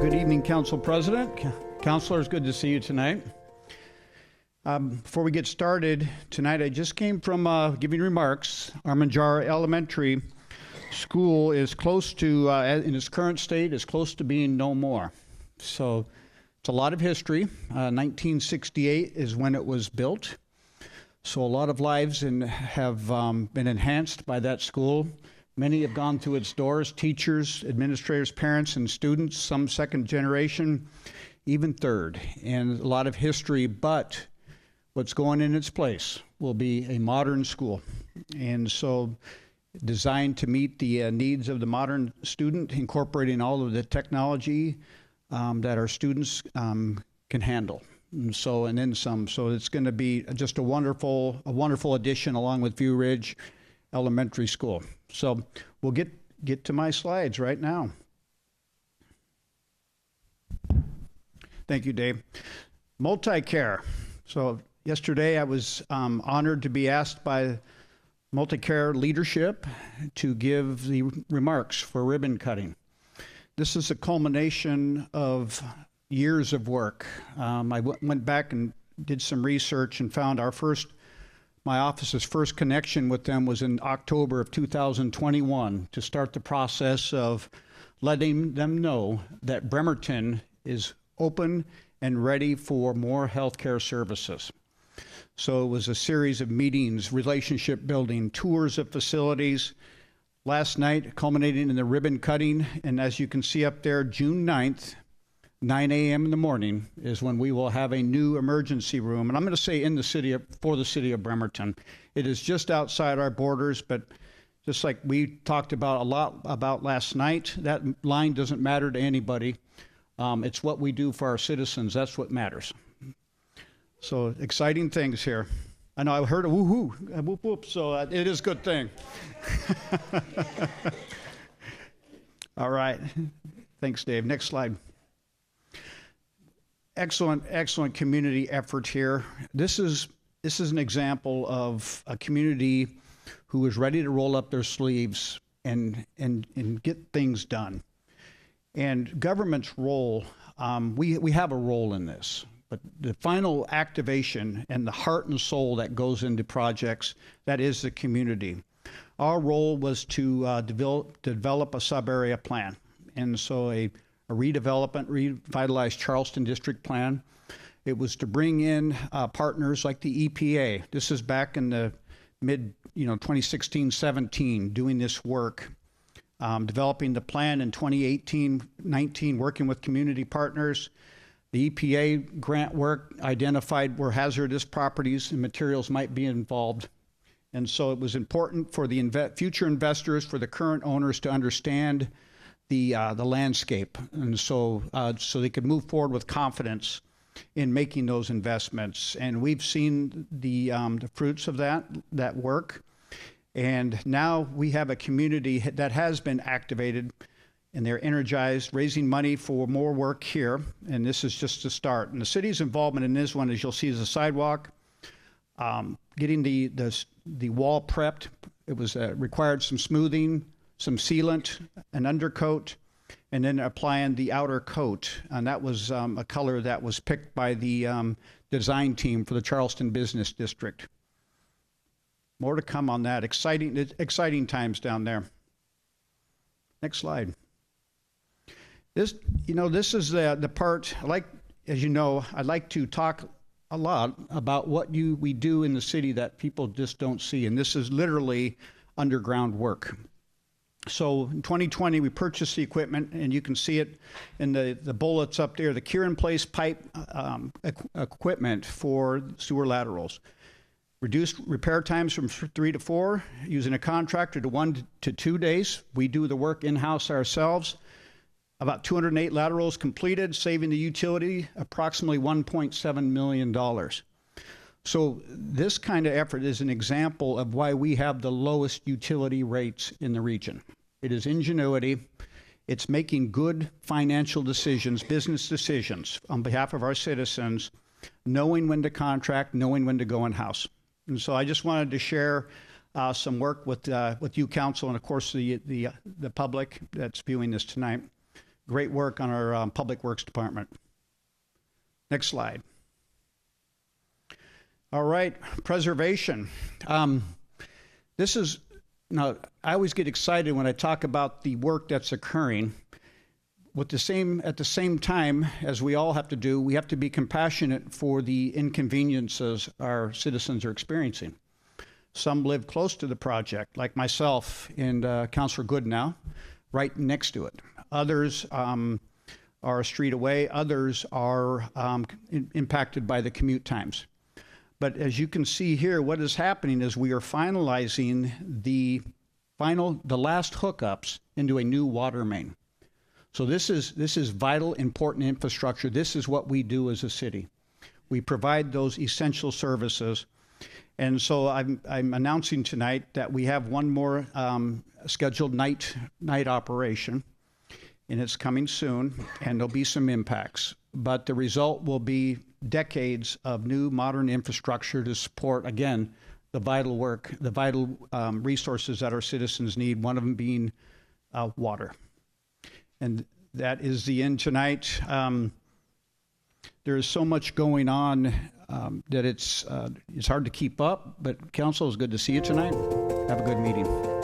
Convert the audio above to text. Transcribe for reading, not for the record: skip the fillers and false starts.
Good evening, Council President. Councilors, good to see you tonight. Before we get started tonight, I just came from giving remarks. Armanjara Elementary School is close to, in its current state, is close to being no more. So it's a lot of history. 1968 is when it was built. So a lot of lives have been enhanced by that school. Many have gone through its doors, teachers, administrators, parents, and students, some second generation, even third, and a lot of history, but what's going in its place will be a modern school. And so designed to meet the needs of the modern student, incorporating all of the technology that our students can handle. And then some. So it's going to be just a wonderful addition along with View Ridge Elementary School. So we'll get to my slides right now. Thank you, Dave. Multi-care. So yesterday I was honored to be asked by Multi-care leadership to give the remarks for ribbon cutting. This is a culmination of years of work. I went back and did some research and found my office's first connection with them was in October of 2021 to start the process of letting them know that Bremerton is open and ready for more healthcare services. So it was a series of meetings, relationship building, tours of facilities. Last night, culminating in the ribbon cutting, and as you can see up there, June 9th, 9 a.m. in the morning is when we will have a new emergency room. And I'm going to say for the city of Bremerton. It is just outside our borders, but just like we talked about a lot about last night, that line doesn't matter to anybody. It's what we do for our citizens. That's what matters. So exciting things here. I know I heard a woo-hoo, a whoop-whoop, so it is a good thing. All right. Thanks, Dave. Next slide. Excellent community effort here. This is an example of a community who is ready to roll up their sleeves and get things done. And government's role, we have a role in this, but the final activation and the heart and soul that goes into projects, that is the community. Our role was to develop a sub-area plan. And so a redevelopment, revitalized Charleston district plan. It was to bring in partners like the EPA. This is back in the mid, 2016-17, doing this work, developing the plan in 2018-19, working with community partners. The EPA grant work identified where hazardous properties and materials might be involved. And so it was important for the future investors, for the current owners to understand the landscape, and so they could move forward with confidence in making those investments. And we've seen the fruits of that work, and now we have a community that has been activated, and they're energized, raising money for more work here. And this is just the start. And the city's involvement in this one, as you'll see, is the sidewalk, getting the wall prepped. It was required some smoothing, some sealant, an undercoat, and then applying the outer coat. And that was a color that was picked by the design team for the Charleston Business District. More to come on that. Exciting times down there. Next slide. This is the part, as you know, I like to talk a lot about what we do in the city that people just don't see. And this is literally underground work. So in 2020, we purchased the equipment, and you can see it in the bullets up there, the cure-in-place pipe equipment for sewer laterals. Reduced repair times from 3 to 4, using a contractor to 1 to 2 days. We do the work in-house ourselves. About 208 laterals completed, saving the utility approximately $1.7 million. So this kind of effort is an example of why we have the lowest utility rates in the region. It is ingenuity. It's making good financial decisions, business decisions on behalf of our citizens, knowing when to contract, knowing when to go in-house. And so I just wanted to share some work with you, council, and of course the public that's viewing this tonight. Great work on our Public Works Department. Next slide. All right, preservation. This is, now, I always get excited when I talk about the work that's occurring. At the same time, as we all have to do, we have to be compassionate for the inconveniences our citizens are experiencing. Some live close to the project, like myself and Councilor Goodenow, right next to it. Others are a street away. Others are impacted by the commute times. But as you can see here, what is happening is we are finalizing the last hookups into a new water main. So this is vital, important infrastructure. This is what we do as a city. We provide those essential services. And so I'm announcing tonight that we have one more scheduled night operation, and it's coming soon, and there'll be some impacts. But the result will be decades of new modern infrastructure to support, again, the vital work, the vital resources that our citizens need, one of them being water. And that is the end tonight. There is so much going on that it's hard to keep up, but council, it's good to see you tonight. Have a good meeting.